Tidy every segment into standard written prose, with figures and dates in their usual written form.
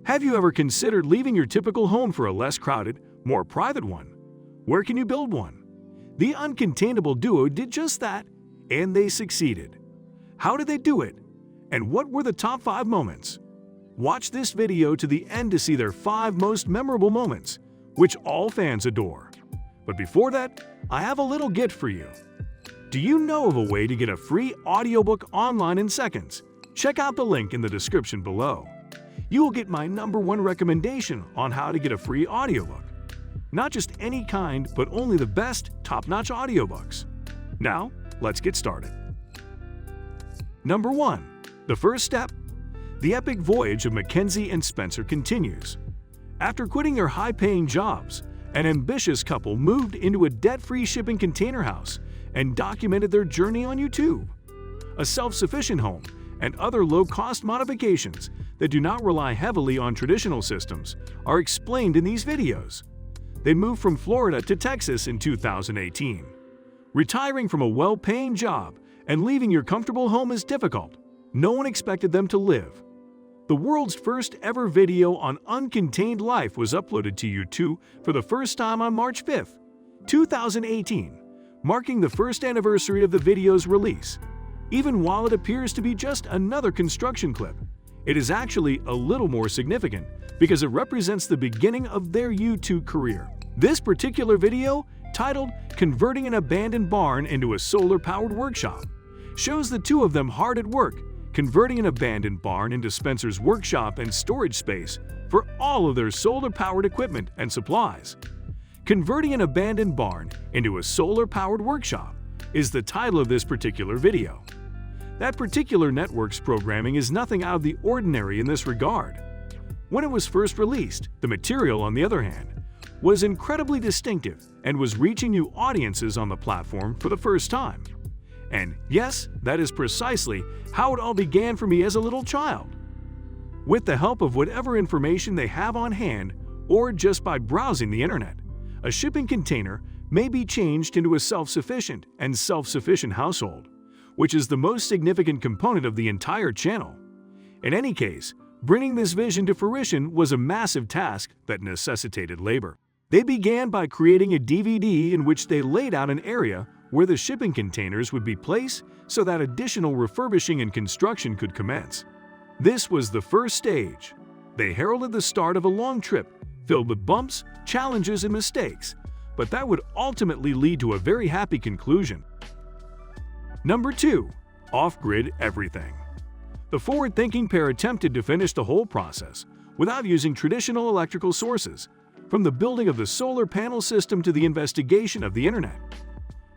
Have you ever considered leaving your typical home for a less crowded, more private one? Where can you build one? The Uncontainable duo did just that, and they succeeded. How did they do it? And what were the top 5 moments? Watch this video to the end to see their 5 most memorable moments, which all fans adore. But before that, I have a little gift for you. Do you know of a way to get a free audiobook online in seconds? Check out the link in the description below. You will get my #1 recommendation on how to get a free audiobook. Not just any kind, but only the best, top-notch audiobooks. Now, let's get started. Number 1. The first step. The epic voyage of Mackenzie and Spencer continues. After quitting their high-paying jobs, an ambitious couple moved into a debt-free shipping container house and documented their journey on YouTube. A self-sufficient home and other low-cost modifications that do not rely heavily on traditional systems are explained in these videos. They moved from Florida to Texas in 2018. Retiring from a well-paying job and leaving your comfortable home is difficult. No one expected them to live. The world's first ever video on Uncontained life was uploaded to YouTube for the first time on March 5, 2018, marking the first anniversary of the video's release. Even while it appears to be just another construction clip, it is actually a little more significant because it represents the beginning of their YouTube career. This particular video, titled "Converting an Abandoned Barn into a Solar-Powered Workshop," shows the two of them hard at work, converting an abandoned barn into Spencer's workshop and storage space for all of their solar-powered equipment and supplies. Converting an abandoned barn into a solar-powered workshop is the title of this particular video. That particular network's programming is nothing out of the ordinary in this regard. When it was first released, the material, on the other hand, was incredibly distinctive and was reaching new audiences on the platform for the first time. And yes, that is precisely how it all began for me as a little child. With the help of whatever information they have on hand, or just by browsing the internet, a shipping container may be changed into a self-sufficient and self-sufficient household, which is the most significant component of the entire channel. In any case, bringing this vision to fruition was a massive task that necessitated labor. They began by creating a DVD in which they laid out an area where the shipping containers would be placed so that additional refurbishing and construction could commence. This was the first stage. They heralded the start of a long trip filled with bumps, challenges, and mistakes, but that would ultimately lead to a very happy conclusion. Number 2. OffGrid Everything. The forward-thinking pair attempted to finish the whole process without using traditional electrical sources, from the building of the solar panel system to the investigation of the internet.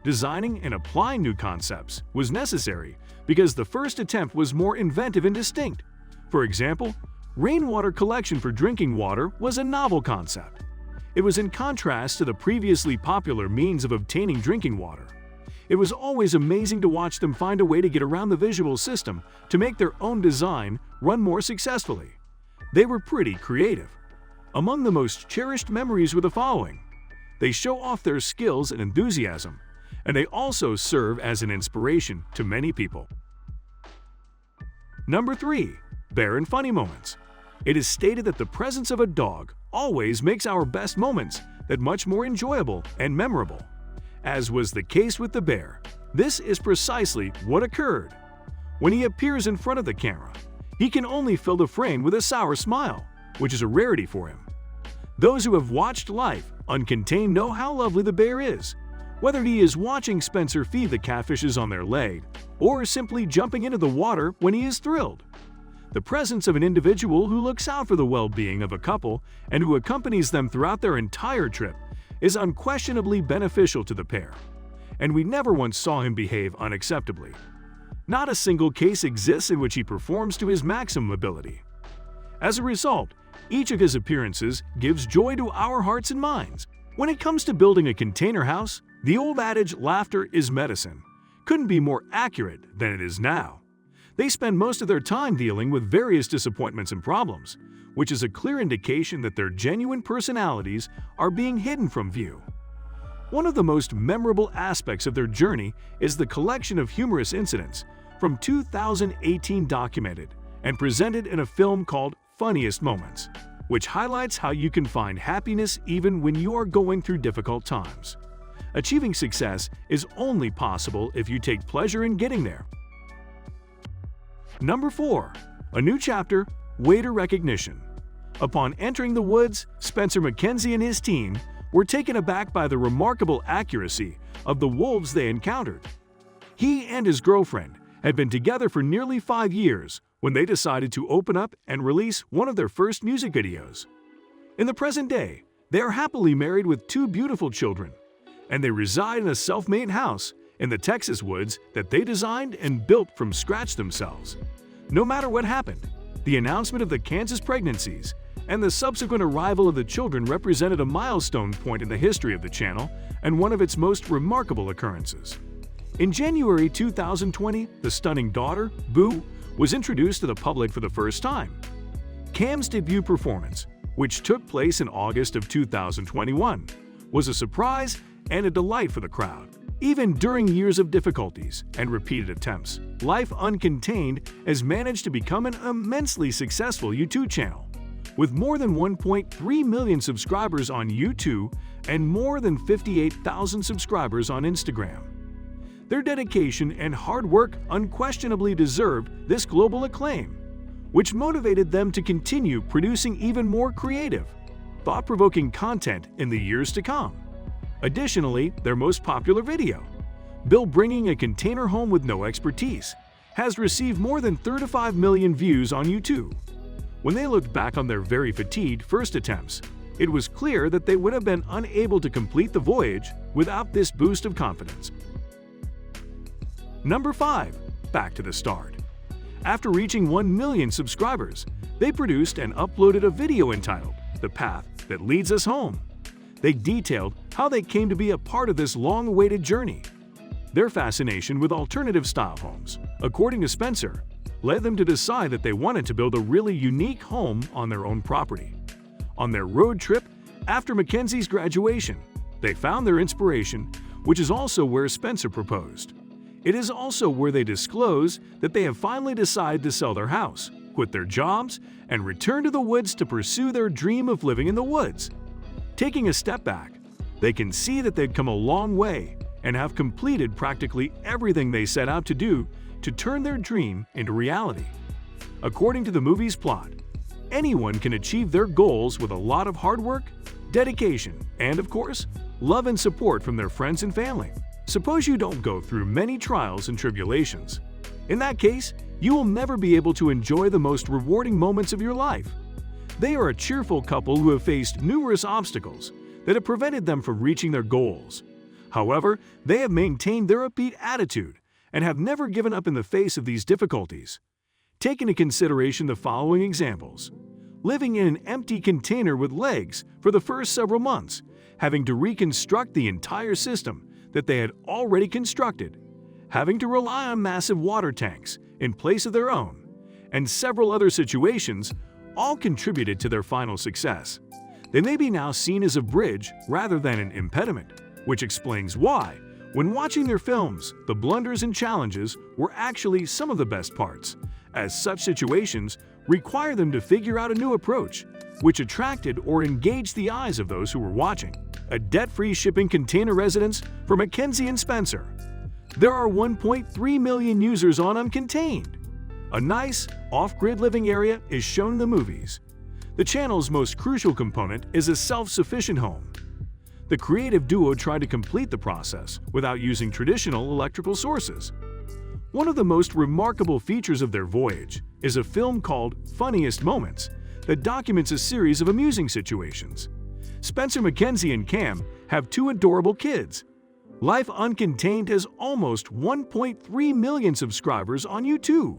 Designing and applying new concepts was necessary because the first attempt was more inventive and distinct. For example, rainwater collection for drinking water was a novel concept. It was in contrast to the previously popular means of obtaining drinking water. It was always amazing to watch them find a way to get around the visual system to make their own design run more successfully. They were pretty creative. Among the most cherished memories were the following. They show off their skills and enthusiasm, and they also serve as an inspiration to many people. Number 3. Bear and funny moments. It is stated that the presence of a dog always makes our best moments that much more enjoyable and memorable. As was the case with the bear, this is precisely what occurred. When he appears in front of the camera, he can only fill the frame with a sour smile, which is a rarity for him. Those who have watched life Uncontained know how lovely the bear is, whether he is watching Spencer feed the catfishes on their leg or simply jumping into the water when he is thrilled. The presence of an individual who looks out for the well-being of a couple and who accompanies them throughout their entire trip is unquestionably beneficial to the pair, and we never once saw him behave unacceptably. Not a single case exists in which he performs to his maximum ability. As a result, each of his appearances gives joy to our hearts and minds. When it comes to building a container house, the old adage, "laughter is medicine," couldn't be more accurate than it is now. They spend most of their time dealing with various disappointments and problems, which is a clear indication that their genuine personalities are being hidden from view. One of the most memorable aspects of their journey is the collection of humorous incidents from 2018 documented and presented in a film called Funniest Moments, which highlights how you can find happiness even when you are going through difficult times. Achieving success is only possible if you take pleasure in getting there. Number 4. A new chapter, Waiter Recognition. Upon entering the woods, Spencer Mackenzie and his team were taken aback by the remarkable accuracy of the wolves they encountered. He and his girlfriend had been together for nearly 5 years when they decided to open up and release one of their first music videos. In the present day, they are happily married with 2 beautiful children, and they reside in a self-made house in the Texas woods that they designed and built from scratch themselves. No matter what happened, the announcement of the Kansas pregnancies and the subsequent arrival of the children represented a milestone point in the history of the channel and one of its most remarkable occurrences. In January 2020, the stunning daughter, Boo, was introduced to the public for the first time. Cam's debut performance, which took place in August of 2021, was a surprise and a delight for the crowd. Even during years of difficulties and repeated attempts, Life Uncontained has managed to become an immensely successful YouTube channel. With more than 1.3 million subscribers on YouTube and more than 58,000 subscribers on Instagram. Their dedication and hard work unquestionably deserved this global acclaim, which motivated them to continue producing even more creative, thought-provoking content in the years to come. Additionally, their most popular video, Bill Bringing a Container Home with No Expertise, has received more than 35 million views on YouTube. When they looked back on their very fatigued first attempts, it was clear that they would have been unable to complete the voyage without this boost of confidence. Number 5. Back to the start. After reaching 1 million subscribers, they produced and uploaded a video entitled The Path That Leads Us Home. They detailed how they came to be a part of this long-awaited journey. Their fascination with alternative-style homes, according to Spencer, led them to decide that they wanted to build a really unique home on their own property. On their road trip after Mackenzie's graduation, they found their inspiration, which is also where Spencer proposed. It is also where they disclose that they have finally decided to sell their house, quit their jobs, and return to the woods to pursue their dream of living in the woods. Taking a step back, they can see that they've come a long way and have completed practically everything they set out to do to turn their dream into reality. According to the movie's plot, anyone can achieve their goals with a lot of hard work, dedication, and of course, love and support from their friends and family. Suppose you don't go through many trials and tribulations. In that case, you will never be able to enjoy the most rewarding moments of your life. They are a cheerful couple who have faced numerous obstacles that have prevented them from reaching their goals. However, they have maintained their upbeat attitude and have never given up in the face of these difficulties. Take into consideration the following examples. Living in an empty container with legs for the first several months, having to reconstruct the entire system that they had already constructed, having to rely on massive water tanks in place of their own, and several other situations all contributed to their final success. They may be now seen as a bridge rather than an impediment, which explains why, when watching their films, the blunders and challenges were actually some of the best parts, as such situations require them to figure out a new approach, which attracted or engaged the eyes of those who were watching. A debt-free shipping container residence for Mackenzie and Spencer. There are 1.3 million users on Uncontained. A nice, off-grid living area is shown in the movies. The channel's most crucial component is a self-sufficient home. The creative duo tried to complete the process without using traditional electrical sources. One of the most remarkable features of their voyage is a film called Funniest Moments that documents a series of amusing situations. Spencer Mackenzie and Cam have 2 adorable kids. Life Uncontained has almost 1.3 million subscribers on YouTube.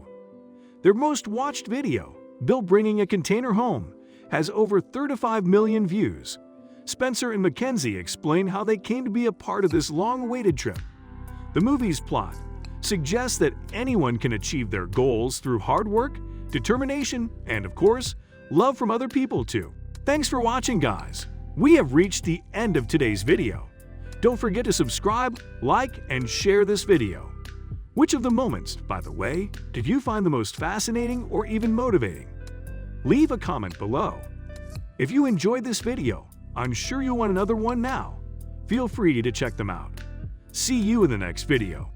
Their most watched video, Bill Bringing a Container Home, has over 35 million views. Spencer and Mackenzie explain how they came to be a part of this long-awaited trip. The movie's plot suggests that anyone can achieve their goals through hard work, determination, and of course, love from other people too. Thanks for watching, guys. We have reached the end of today's video. Don't forget to subscribe, like, and share this video. Which of the moments, by the way, did you find the most fascinating or even motivating? Leave a comment below. If you enjoyed this video, I'm sure you want another one now. Feel free to check them out. See you in the next video.